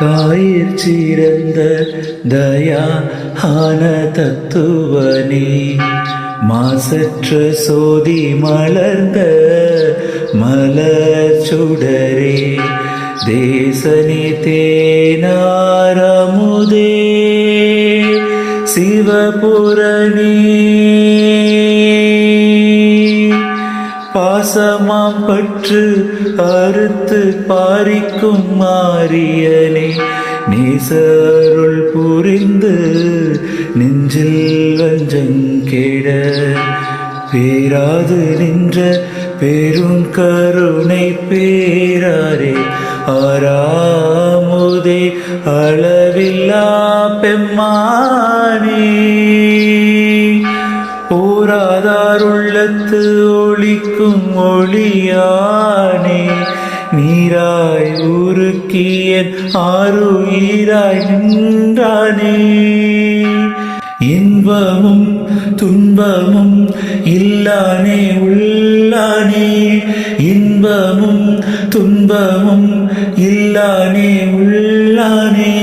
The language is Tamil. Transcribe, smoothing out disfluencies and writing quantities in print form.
ஆயிற் சிறந்த தயா ஆன தத்துவனே, மாசற்ற சோதி மலர்ந்த மலர் சுடரே, தேசனி தேனாரமுதே சிவபுரணி, பாசமாம் பற்று அறுத்து பாரிக்கும் மாரியனே, நேசருள் புரிந்து நெஞ்சில் வஞ்சங்கேட பேராது நின்ற பெரும் கருணை பேராரே, ஆறாமுதே அளவில்லா பெம்மானே, போராதார் உள்ளத்து ஒளிக்கும் ஒளியானே, நீராய் உருக்கியன் ஆருயிராய் நின்றானே, இன்பமும் துன்பமும் இல்லானே உள்ளானே, இன்பமும் துன்பமும் இல்லானே உள்ளானே,